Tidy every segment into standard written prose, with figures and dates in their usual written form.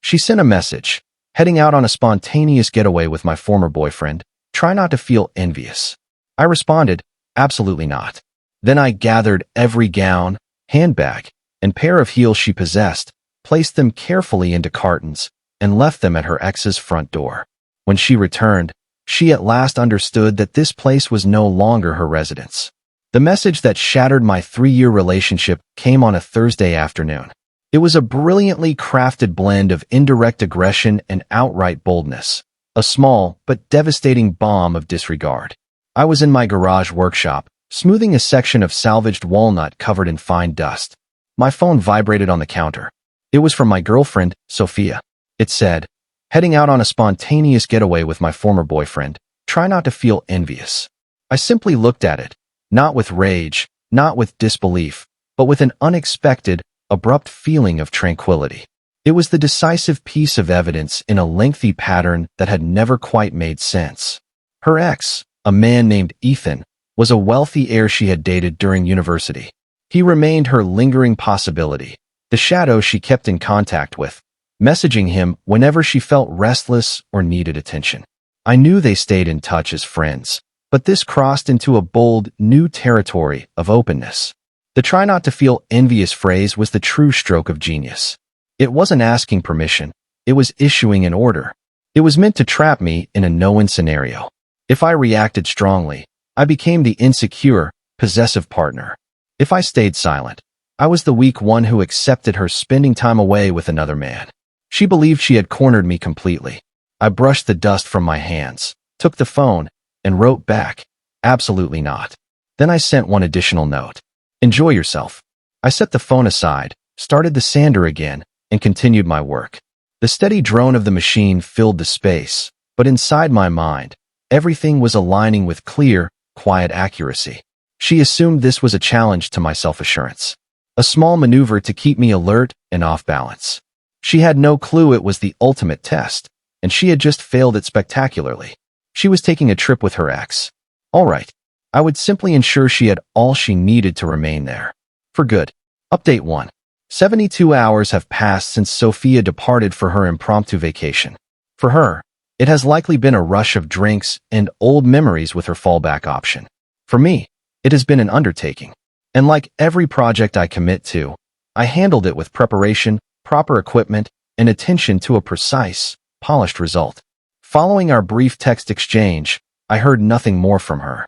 She sent a message, heading out on a spontaneous getaway with my former boyfriend. Try not to feel envious. I responded, absolutely not. Then I gathered every gown, handbag, and pair of heels she possessed, placed them carefully into cartons, and left them at her ex's front door. When she returned, she at last understood that this place was no longer her residence. The message that shattered my 3-year relationship came on a Thursday afternoon. It was a brilliantly crafted blend of indirect aggression and outright boldness, a small but devastating bomb of disregard. I was in my garage workshop, smoothing a section of salvaged walnut covered in fine dust. My phone vibrated on the counter. It was from my girlfriend, Sophia. It said, heading out on a spontaneous getaway with my former boyfriend. Try not to feel envious. I simply looked at it, not with rage, not with disbelief, but with an unexpected, abrupt feeling of tranquility. It was the decisive piece of evidence in a lengthy pattern that had never quite made sense. Her ex, a man named Ethan, was a wealthy heir she had dated during university. He remained her lingering possibility, the shadow she kept in contact with, messaging him whenever she felt restless or needed attention. I knew they stayed in touch as friends, but this crossed into a bold, new territory of openness. The try not to feel envious phrase was the true stroke of genius. It wasn't asking permission, it was issuing an order. It was meant to trap me in a no-win scenario. If I reacted strongly, I became the insecure, possessive partner. If I stayed silent, I was the weak one who accepted her spending time away with another man. She believed she had cornered me completely. I brushed the dust from my hands, took the phone, and wrote back, absolutely not. Then I sent one additional note. Enjoy yourself. I set the phone aside, started the sander again, and continued my work. The steady drone of the machine filled the space, but inside my mind, everything was aligning with clear, quiet accuracy. She assumed this was a challenge to my self-assurance, a small maneuver to keep me alert and off balance. She had no clue it was the ultimate test, and she had just failed it spectacularly. She was taking a trip with her ex. All right, I would simply ensure she had all she needed to remain there. For good. Update 1. 72 hours have passed since Sophia departed for her impromptu vacation. For her, it has likely been a rush of drinks and old memories with her fallback option. For me, it has been an undertaking. And like every project I commit to, I handled it with preparation, proper equipment, and attention to a precise, polished result. Following our brief text exchange, I heard nothing more from her.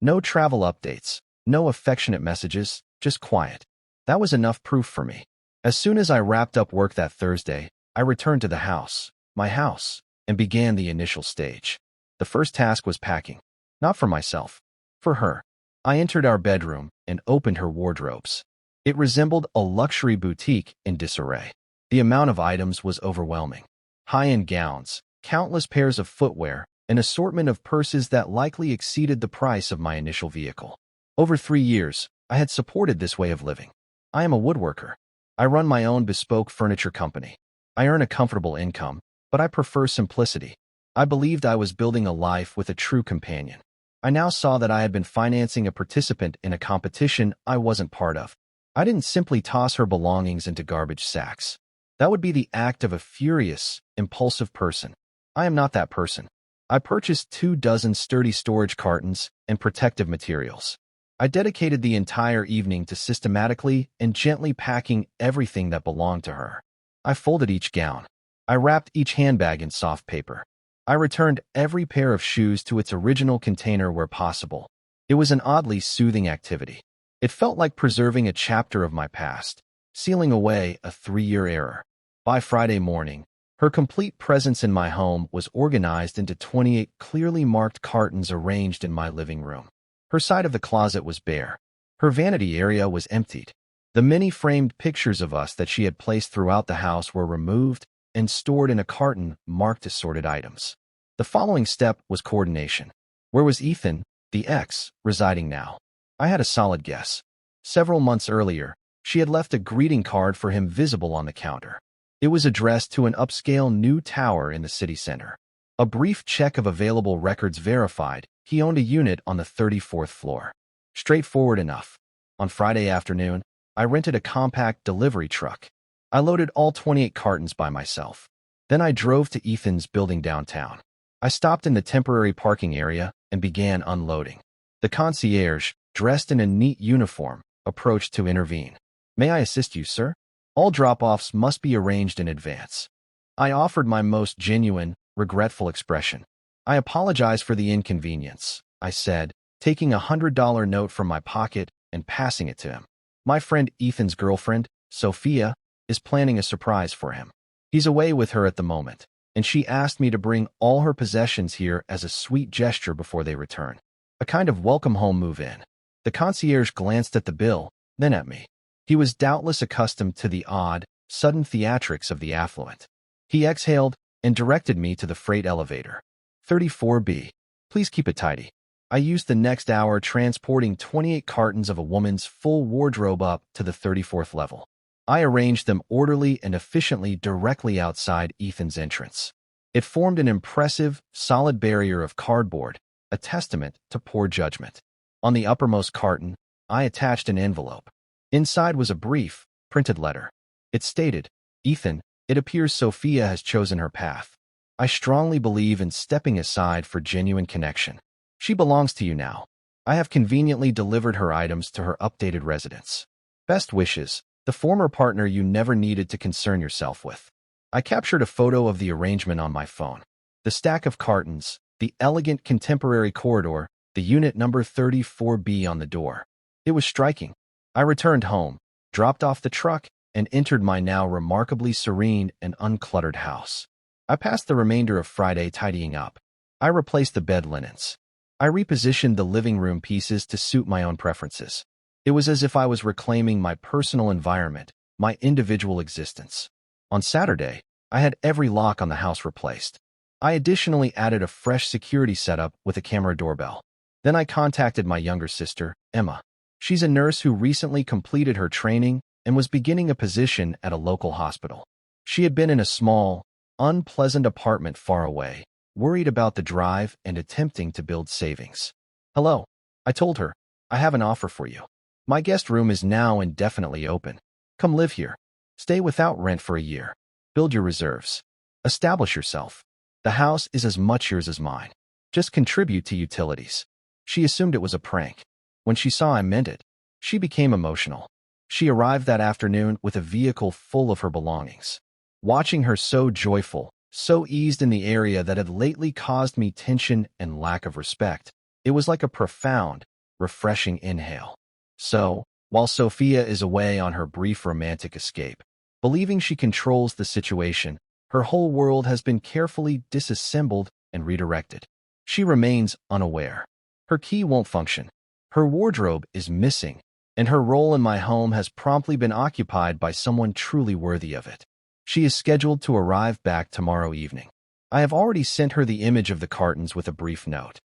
No travel updates, no affectionate messages, just quiet. That was enough proof for me. As soon as I wrapped up work that Thursday, I returned to the house, my house, and began the initial stage. The first task was packing. Not for myself. For her. I entered our bedroom and opened her wardrobes. It resembled a luxury boutique in disarray. The amount of items was overwhelming. High-end gowns, countless pairs of footwear, an assortment of purses that likely exceeded the price of my initial vehicle. Over 3 years, I had supported this way of living. I am a woodworker. I run my own bespoke furniture company. I earn a comfortable income, but I prefer simplicity. I believed I was building a life with a true companion. I now saw that I had been financing a participant in a competition I wasn't part of. I didn't simply toss her belongings into garbage sacks. That would be the act of a furious, impulsive person. I am not that person. I purchased 24 sturdy storage cartons and protective materials. I dedicated the entire evening to systematically and gently packing everything that belonged to her. I folded each gown. I wrapped each handbag in soft paper. I returned every pair of shoes to its original container where possible. It was an oddly soothing activity. It felt like preserving a chapter of my past, sealing away a 3-year error. By Friday morning, her complete presence in my home was organized into 28 clearly marked cartons arranged in my living room. Her side of the closet was bare. Her vanity area was emptied. The many framed pictures of us that she had placed throughout the house were removed and stored in a carton marked assorted items. The following step was coordination. Where was Ethan, the ex, residing now? I had a solid guess. Several months earlier, she had left a greeting card for him visible on the counter. It was addressed to an upscale new tower in the city center. A brief check of available records verified he owned a unit on the 34th floor. Straightforward enough. On Friday afternoon, I rented a compact delivery truck. I loaded all 28 cartons by myself. Then I drove to Ethan's building downtown. I stopped in the temporary parking area and began unloading. The concierge, dressed in a neat uniform, approached to intervene. "May I assist you, sir? All drop-offs must be arranged in advance." I offered my most genuine, regretful expression. "I apologize for the inconvenience," I said, taking a $100 note from my pocket and passing it to him. "My friend Ethan's girlfriend, Sophia, is planning a surprise for him. He's away with her at the moment, and she asked me to bring all her possessions here as a sweet gesture before they return. A kind of welcome home move-in." The concierge glanced at the bill, then at me. He was doubtless accustomed to the odd, sudden theatrics of the affluent. He exhaled and directed me to the freight elevator. 34B. "Please keep it tidy." I used the next hour transporting 28 cartons of a woman's full wardrobe up to the 34th level. I arranged them orderly and efficiently directly outside Ethan's entrance. It formed an impressive, solid barrier of cardboard, a testament to poor judgment. On the uppermost carton, I attached an envelope. Inside was a brief, printed letter. It stated, "Ethan, it appears Sophia has chosen her path. I strongly believe in stepping aside for genuine connection. She belongs to you now. I have conveniently delivered her items to her updated residence. Best wishes, the former partner you never needed to concern yourself with." I captured a photo of the arrangement on my phone. The stack of cartons, the elegant contemporary corridor, the unit number 34B on the door. It was striking. I returned home, dropped off the truck, and entered my now remarkably serene and uncluttered house. I passed the remainder of Friday tidying up. I replaced the bed linens. I repositioned the living room pieces to suit my own preferences. It was as if I was reclaiming my personal environment, my individual existence. On Saturday, I had every lock on the house replaced. I additionally added a fresh security setup with a camera doorbell. Then I contacted my younger sister, Emma. She's a nurse who recently completed her training and was beginning a position at a local hospital. She had been in a small, unpleasant apartment far away, worried about the drive and attempting to build savings. "Hello," I told her. "I have an offer for you. My guest room is now indefinitely open. Come live here. Stay without rent for a year. Build your reserves. Establish yourself. The house is as much yours as mine. Just contribute to utilities." She assumed it was a prank. When she saw I meant it, she became emotional. She arrived that afternoon with a vehicle full of her belongings. Watching her so joyful, so eased in the area that had lately caused me tension and lack of respect, it was like a profound, refreshing inhale. So, while Sophia is away on her brief romantic escape, believing she controls the situation, her whole world has been carefully disassembled and redirected. She remains unaware. Her key won't function. Her wardrobe is missing, and her role in my home has promptly been occupied by someone truly worthy of it. She is scheduled to arrive back tomorrow evening. I have already sent her the image of the cartons with a brief note.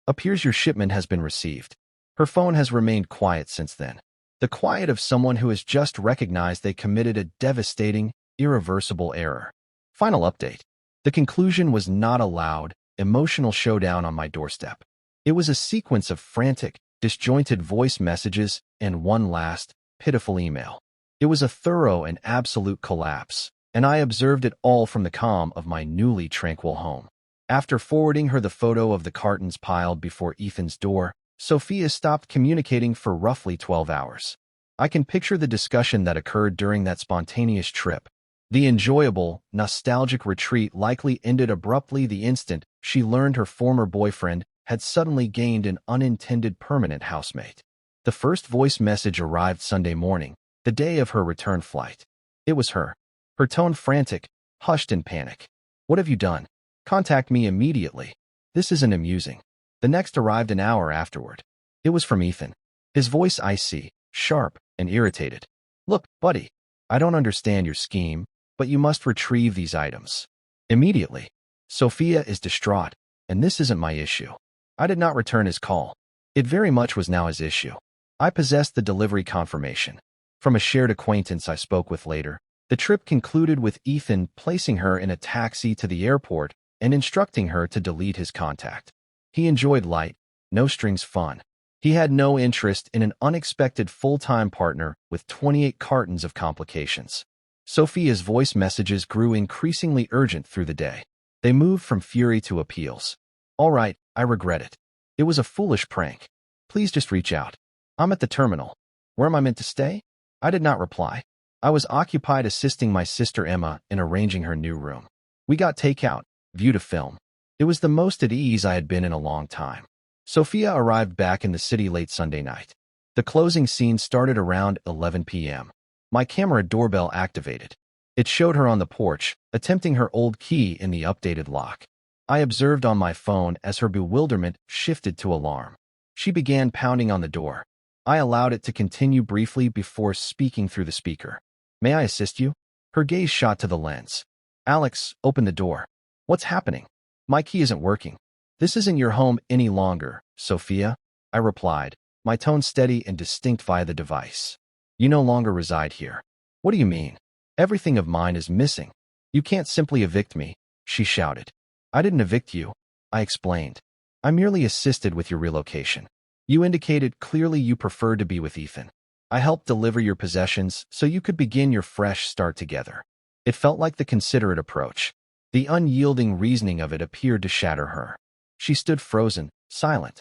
"Appears your shipment has been received." Her phone has remained quiet since then. The quiet of someone who has just recognized they committed a devastating, irreversible error. Final update. The conclusion was not a loud, emotional showdown on my doorstep. It was a sequence of frantic, disjointed voice messages and one last, pitiful email. It was a thorough and absolute collapse, and I observed it all from the calm of my newly tranquil home. After forwarding her the photo of the cartons piled before Ethan's door, Sophia stopped communicating for roughly 12 hours. I can picture the discussion that occurred during that spontaneous trip. The enjoyable, nostalgic retreat likely ended abruptly the instant she learned her former boyfriend had suddenly gained an unintended permanent housemate. The first voice message arrived Sunday morning, the day of her return flight. It was her. Her tone frantic, hushed in panic. "What have you done? Contact me immediately. This isn't amusing." The next arrived an hour afterward. It was from Ethan. His voice icy, sharp, and irritated. "Look, buddy, I don't understand your scheme, but you must retrieve these items immediately. Sophia is distraught, and this isn't my issue." I did not return his call. It very much was now his issue. I possessed the delivery confirmation. From a shared acquaintance I spoke with later, the trip concluded with Ethan placing her in a taxi to the airport and instructing her to delete his contact. He enjoyed light, no-strings fun. He had no interest in an unexpected full-time partner with 28 cartons of complications. Sophia's voice messages grew increasingly urgent through the day. They moved from fury to appeals. All right, I regret it. It was a foolish prank. Please just reach out. I'm at the terminal. Where am I meant to stay? I did not reply. I was occupied assisting my sister Emma in arranging her new room. We got takeout, viewed a film. It was the most at ease I had been in a long time. Sophia arrived back in the city late Sunday night. The closing scene started around 11 p.m. My camera doorbell activated. It showed her on the porch, attempting her old key in the updated lock. I observed on my phone as her bewilderment shifted to alarm. She began pounding on the door. I allowed it to continue briefly before speaking through the speaker. May I assist you? Her gaze shot to the lens. Alex, open the door. What's happening? My key isn't working. This isn't your home any longer, Sophia, I replied, my tone steady and distinct via the device. You no longer reside here. What do you mean? Everything of mine is missing. You can't simply evict me, she shouted. I didn't evict you, I explained. I merely assisted with your relocation. You indicated clearly you preferred to be with Ethan. I helped deliver your possessions so you could begin your fresh start together. It felt like the considerate approach. The unyielding reasoning of it appeared to shatter her. She stood frozen, silent.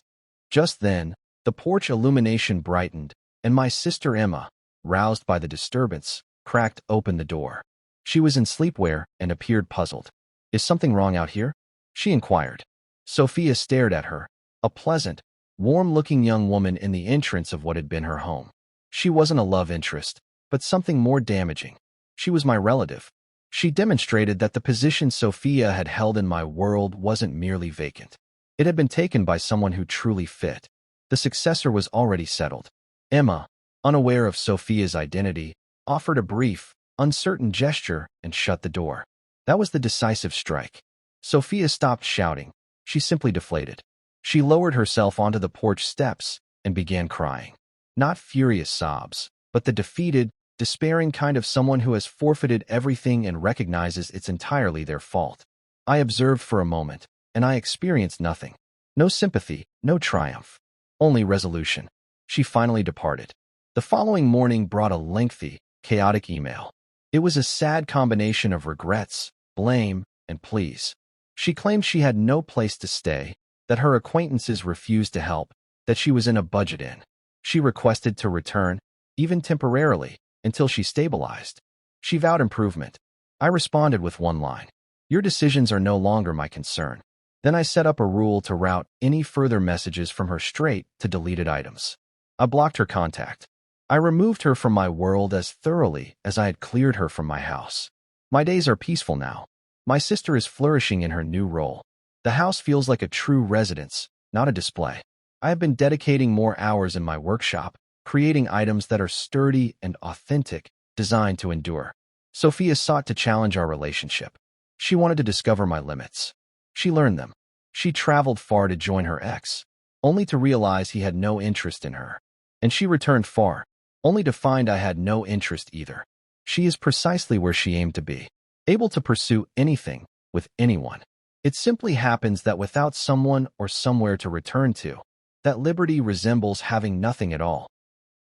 Just then, the porch illumination brightened, and my sister Emma, roused by the disturbance, cracked open the door. She was in sleepwear and appeared puzzled. Is something wrong out here? She inquired. Sophia stared at her, a pleasant, warm-looking young woman in the entrance of what had been her home. She wasn't a love interest, but something more damaging. She was my relative. She demonstrated that the position Sophia had held in my world wasn't merely vacant. It had been taken by someone who truly fit. The successor was already settled. Emma, unaware of Sophia's identity, offered a brief, uncertain gesture and shut the door. That was the decisive strike. Sophia stopped shouting. She simply deflated. She lowered herself onto the porch steps and began crying. Not furious sobs, but the defeated, despairing kind of someone who has forfeited everything and recognizes it's entirely their fault. I observed for a moment, and I experienced nothing. No sympathy, no triumph. Only resolution. She finally departed. The following morning brought a lengthy, chaotic email. It was a sad combination of regrets, blame, and pleas. She claimed she had no place to stay, that her acquaintances refused to help, that she was in a budget inn. She requested to return, even temporarily, until she stabilized. She vowed improvement. I responded with one line. Your decisions are no longer my concern. Then I set up a rule to route any further messages from her straight to deleted items. I blocked her contact. I removed her from my world as thoroughly as I had cleared her from my house. My days are peaceful now. My sister is flourishing in her new role. The house feels like a true residence, not a display. I have been dedicating more hours in my workshop, creating items that are sturdy and authentic, designed to endure. Sophia sought to challenge our relationship. She wanted to discover my limits. She learned them. She traveled far to join her ex, only to realize he had no interest in her. And she returned far, only to find I had no interest either. She is precisely where she aimed to be, able to pursue anything, with anyone. It simply happens that without someone or somewhere to return to, that liberty resembles having nothing at all.